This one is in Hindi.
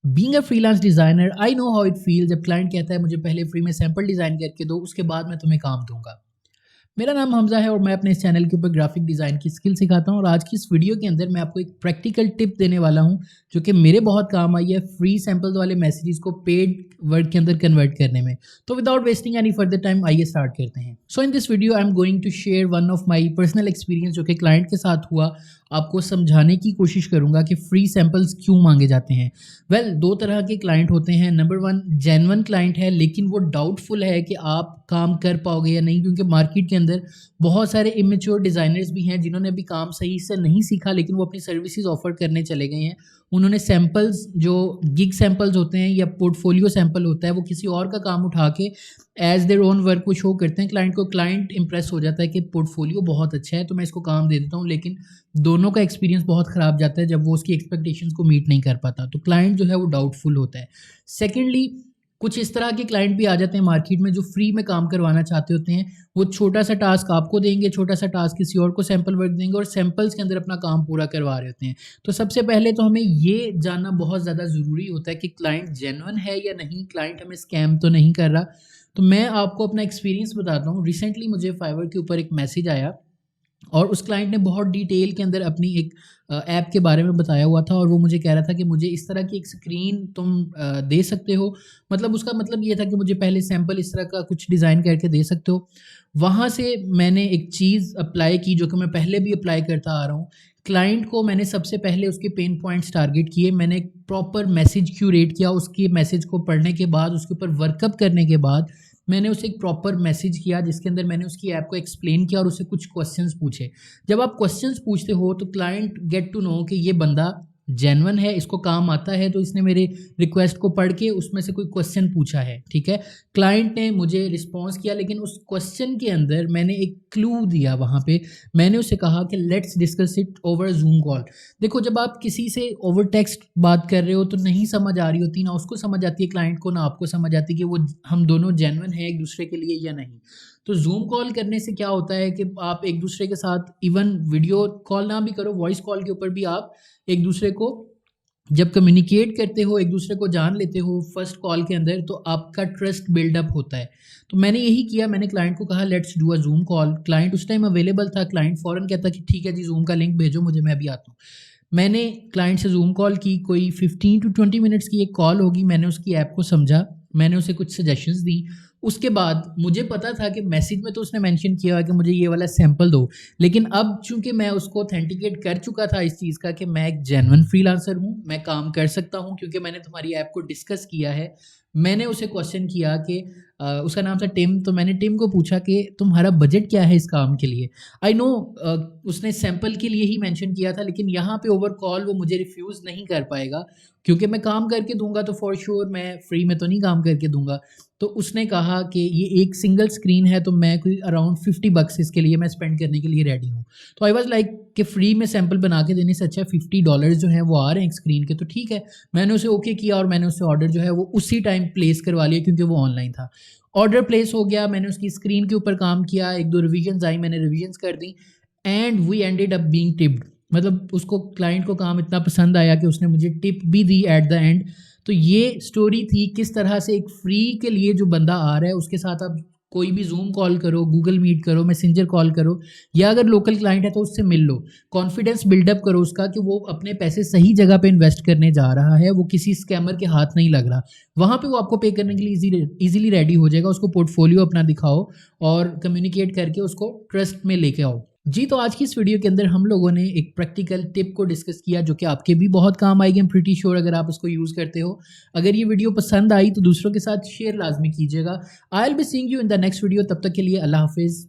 Being a freelance designer I know how it feel जब क्लाइंट कहता है मुझे पहले फ्री में सैंपल डिज़ाइन करके दो, उसके बाद मैं तुम्हें काम दूंगा। मेरा नाम हमज़ा है और मैं अपने इस चैनल के ऊपर ग्राफिक डिज़ाइन की स्किल सिखाता हूँ और आज की इस वीडियो के अंदर मैं आपको एक प्रैक्टिकल टिप देने वाला हूँ जो कि मेरे बहुत काम आई है फ्री सैंपल्स वाले मैसेजेस को पेड वर्क के अंदर कन्वर्ट करने में। तो without wasting any further time आइए स्टार्ट करते हैं। So in this video I am going to share one of my personal experience जो कि क्लाइंट के साथ हुआ। आपको समझाने की कोशिश करूंगा कि फ्री सैंपल्स क्यों मांगे जाते हैं। वेल, दो तरह के क्लाइंट होते हैं। नंबर वन, जेन्युइन क्लाइंट है लेकिन वो डाउटफुल है कि आप काम कर पाओगे या नहीं, क्योंकि मार्केट के अंदर बहुत सारे इमेच्योर डिज़ाइनर्स भी हैं जिन्होंने अभी काम सही से नहीं सीखा लेकिन वो अपनी सर्विसेज ऑफर करने चले गए हैं। उन्होंने सैंपल्स जो गिग सैंपल्स होते हैं या पोर्टफोलियो सैंपल होता है वो किसी और का काम उठा के एज देयर ओन वर्क वो शो करते हैं क्लाइंट को। क्लाइंट इंप्रेस हो जाता है कि पोर्टफोलियो बहुत अच्छा है तो मैं इसको काम दे देता हूँ, लेकिन दोनों का एक्सपीरियंस बहुत ख़राब जाता है जब वो उसकी एक्सपेक्टेशंस को मीट नहीं कर पाता। तो क्लाइंट जो है वो डाउटफुल होता है। सेकेंडली, कुछ इस तरह के क्लाइंट भी आ जाते हैं मार्केट में जो फ्री में काम करवाना चाहते होते हैं। वो छोटा सा टास्क आपको देंगे, छोटा सा टास्क किसी और को सैंपल वर्क देंगे और सैंपल्स के अंदर अपना काम पूरा करवा रहे होते हैं। तो सबसे पहले तो हमें ये जानना बहुत ज़्यादा ज़रूरी होता है कि क्लाइंट जेन्युइन है या नहीं, क्लाइंट हमें स्कैम तो नहीं कर रहा। तो मैं आपको अपना एक्सपीरियंस बताता हूँ। रिसेंटली मुझे फाइवर के ऊपर एक मैसेज आया और उस क्लाइंट ने बहुत डिटेल के अंदर अपनी एक ऐप के बारे में बताया हुआ था और वो मुझे कह रहा था कि मुझे इस तरह की एक स्क्रीन तुम दे सकते हो। मतलब उसका मतलब ये था कि मुझे पहले सैंपल इस तरह का कुछ डिज़ाइन करके दे सकते हो। वहाँ से मैंने एक चीज़ अप्लाई की जो कि मैं पहले भी अप्लाई करता आ रहा हूँ। क्लाइंट को मैंने सबसे पहले उसके पेन पॉइंट्स टारगेट किए, मैंने एक प्रॉपर मैसेज क्यूरेट किया, उसके मैसेज को पढ़ने के बाद उसके ऊपर वर्कअप करने के बाद मैंने उसे एक प्रॉपर मैसेज किया जिसके अंदर मैंने उसकी ऐप को एक्सप्लेन किया और उससे कुछ क्वेश्चंस पूछे। जब आप क्वेश्चंस पूछते हो तो क्लाइंट गेट टू नो कि ये बंदा जेन्युइन है, इसको काम आता है, तो इसने मेरे रिक्वेस्ट को पढ़ के उसमें से कोई क्वेश्चन पूछा है। ठीक है, क्लाइंट ने मुझे रिस्पॉन्स किया लेकिन उस क्वेश्चन के अंदर मैंने एक क्लू दिया। वहाँ पे मैंने उसे कहा कि let's discuss it over zoom call. देखो, जब आप किसी से ओवर टेक्स्ट बात कर रहे हो तो नहीं समझ आ रही होती, ना उसको समझ आती है क्लाइंट को, ना आपको समझ आती कि वो हम दोनों जेन्युइन हैं एक दूसरे के लिए या नहीं। तो जूम कॉल करने से क्या होता है कि आप एक दूसरे के साथ इवन वीडियो कॉल ना भी करो, वॉइस कॉल के ऊपर भी आप एक दूसरे को जब कम्युनिकेट करते हो, एक दूसरे को जान लेते हो फर्स्ट कॉल के अंदर, तो आपका ट्रस्ट बिल्डअप होता है। तो मैंने यही किया, मैंने क्लाइंट को कहा let's do a Zoom call. Client उस टाइम अवेलेबल था, क्लाइंट फ़ौरन कहता कि ठीक है जी, जूम का लिंक भेजो मुझे, मैं अभी आता हूँ। मैंने क्लाइंट से जूम कॉल की, कोई 15 टू 20 मिनट्स की एक कॉल होगी। मैंने उसकी ऐप को समझा, मैंने उसे कुछ सजेशंस दी। उसके बाद मुझे पता था कि मैसेज में तो उसने मेंशन किया है कि मुझे ये वाला सैंपल दो, लेकिन अब चूंकि मैं उसको ऑथेंटिकेट कर चुका था इस चीज़ का कि मैं एक जेन्युइन फ्रीलांसर हूँ, मैं काम कर सकता हूँ क्योंकि मैंने तुम्हारी ऐप को डिस्कस किया है। मैंने उसे क्वेश्चन किया कि उसका नाम था टिम, तो मैंने टिम को पूछा कि तुम्हारा बजट क्या है इस काम के लिए। आई नो उसने सैंपल के लिए ही मेंशन किया था, लेकिन यहाँ पे ओवर कॉल वो मुझे रिफ्यूज़ नहीं कर पाएगा क्योंकि मैं काम करके दूंगा तो फॉर श्योर, मैं फ्री में तो नहीं काम करके दूंगा। तो उसने कहा कि ये एक सिंगल स्क्रीन है तो मैं कोई अराउंड $50 इसके लिए मैं स्पेंड करने के लिए रेडी हूँ। तो आई वाज लाइक कि फ्री में सैंपल बना के देने से अच्छा $50 जो हैं वो आ रहे हैं एक स्क्रीन के, तो ठीक है। मैंने उसे ओके किया और मैंने उससे ऑर्डर जो है वो उसी टाइम प्लेस करवा लिया क्योंकि वो ऑनलाइन था। ऑर्डर प्लेस हो गया, मैंने उसकी स्क्रीन के ऊपर काम किया, एक दो रिविजन्स आई, मैंने रिविजन्स कर दी and we ended up being tipped. मतलब उसको, क्लाइंट को काम इतना पसंद आया कि उसने मुझे टिप भी दी एट द एंड। तो ये स्टोरी थी किस तरह से एक फ्री के लिए जो बंदा आ रहा है उसके साथ आप कोई भी जूम कॉल करो, गूगल मीट करो, मैसेंजर कॉल करो, या अगर लोकल क्लाइंट है तो उससे मिल लो। कॉन्फिडेंस बिल्डअप करो उसका कि वो अपने पैसे सही जगह पे इन्वेस्ट करने जा रहा है, वो किसी स्कैमर के हाथ नहीं लग रहा। वहाँ पे वो आपको पे करने के लिए इजीली रेडी हो जाएगा। उसको पोर्टफोलियो अपना दिखाओ और कम्युनिकेट करके उसको ट्रस्ट में लेके आओ। जी, तो आज की इस वीडियो के अंदर हम लोगों ने एक प्रैक्टिकल टिप को डिस्कस किया जो कि आपके भी बहुत काम आएगी, आई एम प्रीटी श्योर, अगर आप उसको यूज़ करते हो। अगर ये वीडियो पसंद आई तो दूसरों के साथ शेयर लाजमी कीजिएगा। I will be seeing you in the next video. तब तक के लिए अल्लाह हाफिज़।